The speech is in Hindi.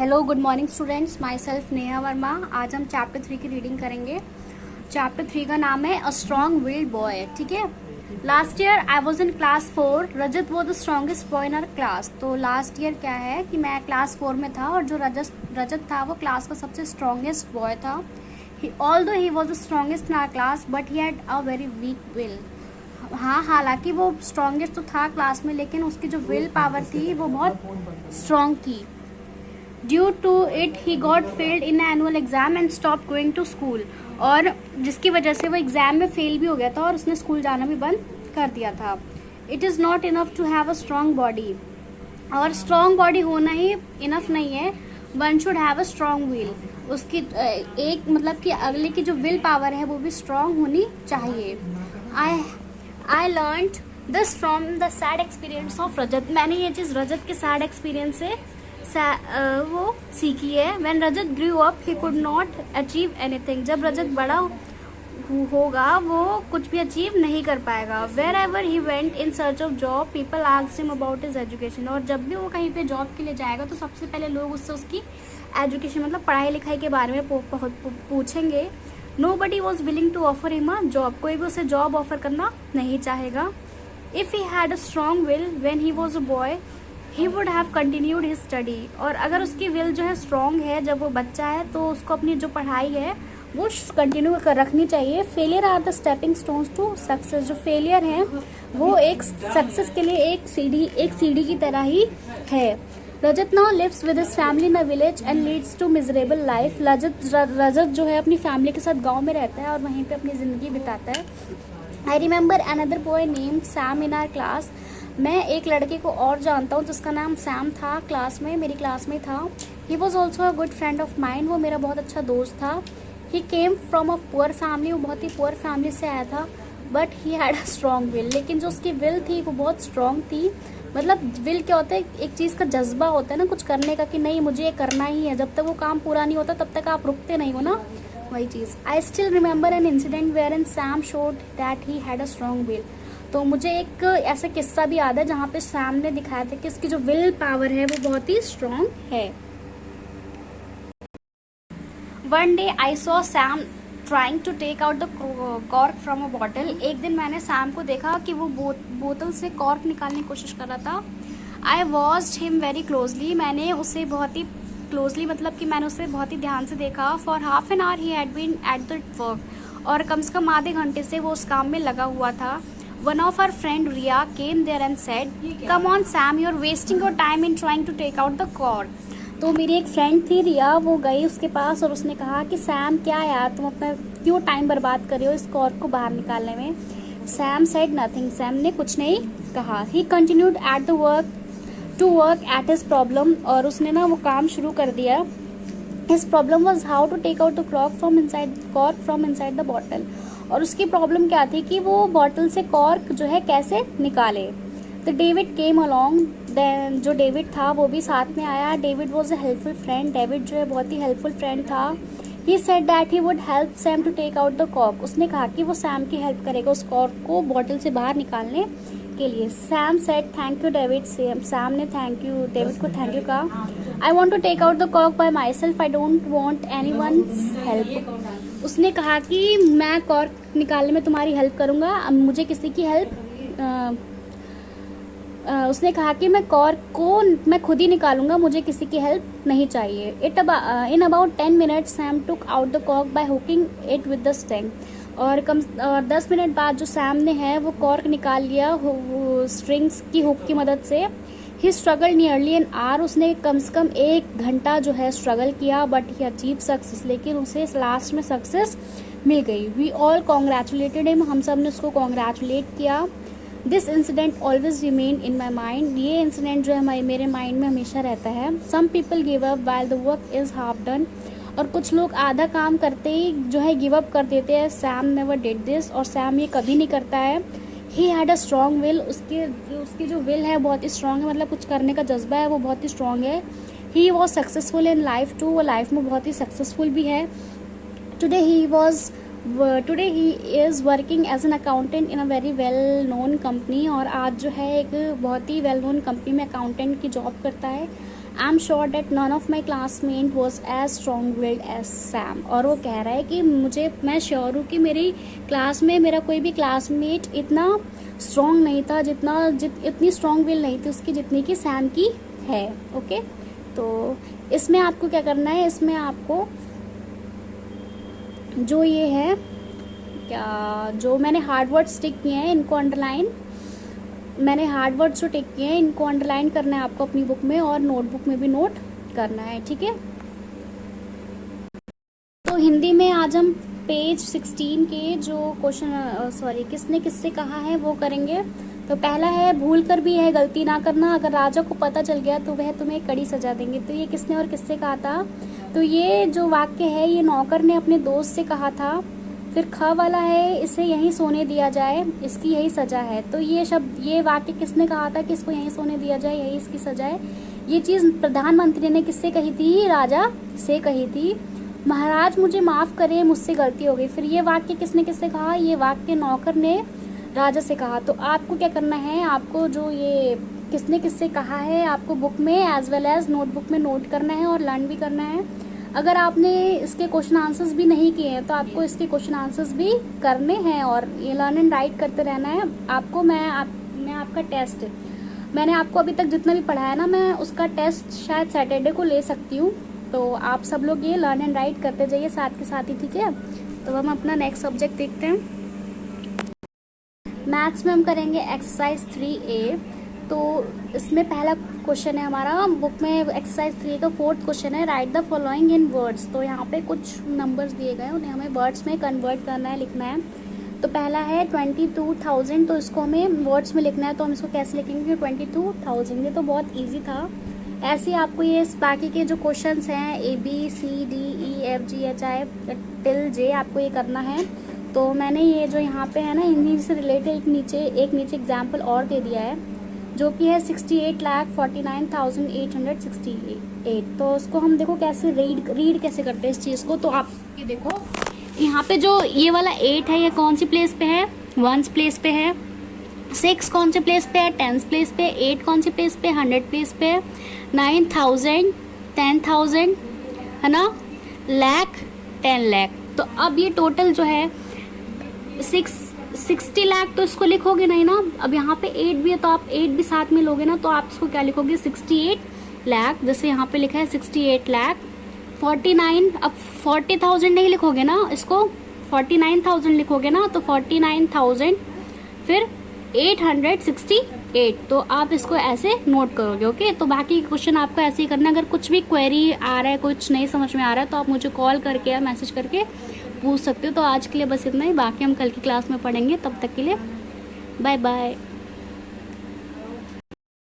Hello good morning students, my self Neha Verma. आज हम चैप्टर 3 की रीडिंग करेंगे। चैप्टर 3 का नाम है अ स्ट्रॉन्ग विल्ड बॉय। ठीक है। Last year I was in class 4। Rajat was the strongest boy in our class. तो लास्ट ईयर क्या है कि मैं क्लास 4 में था और जो रजत था वो क्लास का सबसे स्ट्रॉन्गेस्ट बॉय था। Although he was the strongest in our class but he had a very weak will. हाँ, हालांकि वो स्ट्रॉन्गेस्ट तो था क्लास में, लेकिन उसकी जो विल पावर थी वो बहुत स्ट्रॉन्ग थी। Due to it he got failed in annual exam and stop going to school. और जिसकी वजह से वो एग्जाम में फेल भी हो गया था और उसने स्कूल जाना भी बंद कर दिया था। It is not enough to have a strong body. और स्ट्रॉन्ग बॉडी होना ही इनफ नहीं है, one should have a strong will. उसकी एक मतलब कि अगले की जो विल पावर है वो भी स्ट्रॉन्ग होनी चाहिए। I learned this from the sad experience of Rajat. मैंने ये चीज़ रजत के सैड एक्सपीरियंस से वो सीखी है। When Rajat grew up he could not achieve anything. जब रजत बड़ा होगा वो कुछ भी अचीव नहीं कर पाएगा। Wherever he went in search of job people asked him about his education. और जब भी वो कहीं पे जॉब के लिए जाएगा तो सबसे पहले लोग उससे उसकी एजुकेशन मतलब पढ़ाई लिखाई के बारे में पूछेंगे। Nobody was willing to offer him a job. कोई भी उसे जॉब ऑफर करना नहीं चाहेगा। If he had a strong will when he was a boy he would have continued his study. और अगर उसकी विल जो है स्ट्रॉन्ग है जब वो बच्चा है तो उसको अपनी जो पढ़ाई है वो कंटिन्यू कर रखनी चाहिए। Failure are the stepping stones to success. जो फेलियर है वो एक सक्सेस के लिए एक सीढ़ी की तरह ही है। Rajat now lives with his family in a village and leads to miserable life. Rajat जो है अपनी फैमिली के साथ गाँव में रहता है और वहीं पे अपनी जिंदगी बिताता है। I remember another boy named Sam in our class. मैं एक लड़के को और जानता हूँ जिसका नाम सैम था, क्लास में मेरी क्लास में था। He was also a good friend of mind. वो मेरा बहुत अच्छा दोस्त था। He came from a poor family. वो बहुत ही पुअर फैमिली से आया था but he had a strong will. लेकिन जो उसकी विल थी वो बहुत स्ट्रॉन्ग थी। मतलब विल क्या होता है, एक चीज़ का जज्बा होता है ना कुछ करने का कि नहीं मुझे ये करना ही है। जब तक वो काम पूरा नहीं होता तब तक आप रुकते नहीं हो ना, वही चीज़। I still remember an incident where in Sam showed that he had a strong will. तो मुझे एक ऐसा किस्सा भी याद है जहाँ पे सैम ने दिखाया था कि इसकी जो विल पावर है वो बहुत ही स्ट्रॉन्ग है। One day I saw Sam trying to take out the cork from a bottle. एक दिन मैंने सैम को देखा कि वो बोतल से कॉर्क निकालने की कोशिश कर रहा था। I watched him very closely. मैंने उसे बहुत ही क्लोजली मतलब कि मैंने उसे बहुत ही ध्यान से देखा। For half an hour he had been at the work. और कम से कम आधे घंटे से वो उस काम में लगा हुआ था। One of our friend Ria came there and said, "Come on Sam, you're wasting your time in trying to take out the cork." तो मेरी एक फ्रेंड थी रिया, वो गई उसके पास और उसने कहा कि सैम क्या यार तुम अपना क्यों टाइम बर्बाद कर रहे हो इस कॉर्क को बाहर निकालने में। Sam said nothing। सैम ने कुछ नहीं कहा। He continued at the work to work at his problem। और उसने ना वो काम शुरू कर दिया। His problem was how to take out the cork from inside the bottle। और उसकी प्रॉब्लम क्या थी कि वो बॉटल से कॉर्क जो है कैसे निकाले। तो डेविड केम अलोंग। देन जो डेविड था वो भी साथ में आया। David was a helpful friend. David जो है बहुत ही हेल्पफुल फ्रेंड था। He said that he would help Sam to take out the cork. उसने कहा कि वो सैम की हेल्प करेगा उस कॉर्क को बॉटल से बाहर निकालने के लिए। Sam said thank you David. Sam ने थैंक यू डेविड को थैंक यू कहा। I want to take out the cork by myself. I don't want anyone help. उसने कहा कि मैं कॉर्क निकालने में तुम्हारी हेल्प करूंगा, मुझे किसी की हेल्प उसने कहा कि मैं कॉर्क को मैं खुद ही निकालूंगा, मुझे किसी की हेल्प नहीं चाहिए। In about 10 minutes Sam took out the cork by hooking it with the string. और 10 मिनट बाद जो सैम ने है वो कॉर्क निकाल लिया स्ट्रिंग्स की हुक की मदद से। ही स्ट्रगल नियरली एन आवर। उसने कम से कम 1 घंटा जो है स्ट्रगल किया बट ही अचीव सक्सेस। लेकिन उसे लास्ट में सक्सेस मिल गई। We all congratulated him. हम सब ने उसको कॉन्ग्रेचुलेट किया। This incident always remain in my mind. ये इंसिडेंट जो है मेरे माइंड में हमेशा रहता है। Some people give up while the work is half done. और कुछ लोग आधा काम करते ही जो है गिव अप कर देते हैं। Sam never did this. और सैम ये कभी नहीं करता है। ही हैड अ स्ट्रॉन्ग विल। उसकी जो विल है बहुत ही स्ट्रॉन्ग है, मतलब कुछ करने का जज्बा है वो बहुत ही स्ट्रॉन्ग है। He was successful in life too. वो लाइफ में बहुत ही सक्सेसफुल भी है। Today he is working as an accountant in a very well known company. और आज जो है एक बहुत ही वेल नोन कंपनी में अकाउंटेंट की जॉब करता है। I am sure that none of my classmate was as strong willed as Sam. और वो कह रहा है कि मैं श्योर हूँ कि मेरी क्लास में मेरा कोई भी क्लासमेट इतना स्ट्रॉन्ग नहीं था, इतनी स्ट्रॉन्ग विल नहीं थी उसकी जितनी कि सैम की है। ओके, तो इसमें आपको क्या करना है, इसमें आपको जो ये है क्या, जो मैंने हार्ड वर्ड्स टिक किए हैं इनको अंडरलाइन, मैंने हार्ड वर्ड्स जो टिक किए हैं इनको अंडरलाइन करना है आपको अपनी बुक में और नोटबुक में भी नोट करना है, ठीक है। तो हिंदी में आज हम पेज 16 के जो क्वेश्चन किसने किससे कहा है वो करेंगे। तो पहला है, भूल कर भी यह गलती ना करना, अगर राजा को पता चल गया तो वह तुम्हें कड़ी सजा देंगे। तो ये किसने और किससे कहा था? तो ये जो वाक्य है ये नौकर ने अपने दोस्त से कहा था। फिर ख वाला है, इसे यहीं सोने दिया जाए, इसकी यही सजा है। तो ये वाक्य किसने कहा था कि इसको यहीं सोने दिया जाए, यही इसकी सजा है। ये चीज़ प्रधानमंत्री ने किससे कही थी? राजा से कही थी। महाराज मुझे माफ़ करें, मुझसे गलती हो गई। फिर ये वाक्य किसने किससे कहा? ये वाक्य नौकर ने राजा से कहा। तो आपको क्या करना है, आपको जो ये किसने किससे कहा है आपको बुक में एज वेल एज नोटबुक में नोट करना है और लर्न भी करना है। अगर आपने इसके क्वेश्चन आंसर्स भी नहीं किए हैं तो आपको इसके क्वेश्चन आंसर्स भी करने हैं और ये लर्न एंड राइट करते रहना है आपको। मैं आपका टेस्ट, मैंने आपको अभी तक जितना भी पढ़ाया ना, मैं उसका टेस्ट शायद सैटरडे को ले सकती हूँ। तो आप सब लोग ये लर्न एंड राइट करते जाइए साथ के साथ ही, ठीक है। तो हम अपना नेक्स्ट सब्जेक्ट देखते हैं। मैथ्स में हम करेंगे एक्सरसाइज 3A। तो इसमें पहला क्वेश्चन है हमारा बुक में एक्सरसाइज 3 का 4th क्वेश्चन है, right the following in words. तो यहाँ पे कुछ नंबर्स दिए गए हैं, उन्हें हमें वर्ड्स में कन्वर्ट करना है, लिखना है। तो पहला है 22,000, तो इसको हमें वर्ड्स में लिखना है। तो हम इसको कैसे लिखेंगे? 22,000। ये तो बहुत ईजी था। ऐसे ही आपको ये बाकी के जो क्वेश्चंस हैं ABCDEFGHI टिल J आपको ये करना है। तो मैंने ये जो यहाँ पे है ना हिंदी से रिलेटेड एक नीचे एग्जाम्पल और दे दिया है जो कि है 68,49,868। तो उसको हम देखो कैसे रीड कैसे करते हैं इस चीज़ को। तो आप ये देखो यहाँ पे जो ये वाला 8 है, ये कौन सी प्लेस पे है? 1 प्लेस पे है। 6 कौन से प्लेस पे है? 10 प्लेस पे। 8 कौन सी प्लेस पे? 100 प्लेस पे। 9,000 10,000 है ना, लाख 10 लाख। तो अब ये टोटल जो है 60 लाख, तो इसको लिखोगे नहीं ना। अब यहाँ पे 8 भी है तो आप 8 भी साथ में लोगे ना, तो आप इसको क्या लिखोगे? 68 लाख। जैसे यहाँ पे लिखा है 68 लाख 49। अब 40,000 नहीं लिखोगे ना, इसको 49,000 लिखोगे ना। तो 49,000 फिर 868। तो आप इसको ऐसे नोट करोगे। ओके, तो बाकी क्वेश्चन आपको ऐसे ही करना है। अगर कुछ भी क्वेरी आ रहा है, कुछ नहीं समझ में आ रहा है, तो आप मुझे कॉल करके या मैसेज करके पूछ सकते हो। तो आज के लिए बस इतना ही, बाकी हम कल की क्लास में पढ़ेंगे। तब तक के लिए बाय बाय।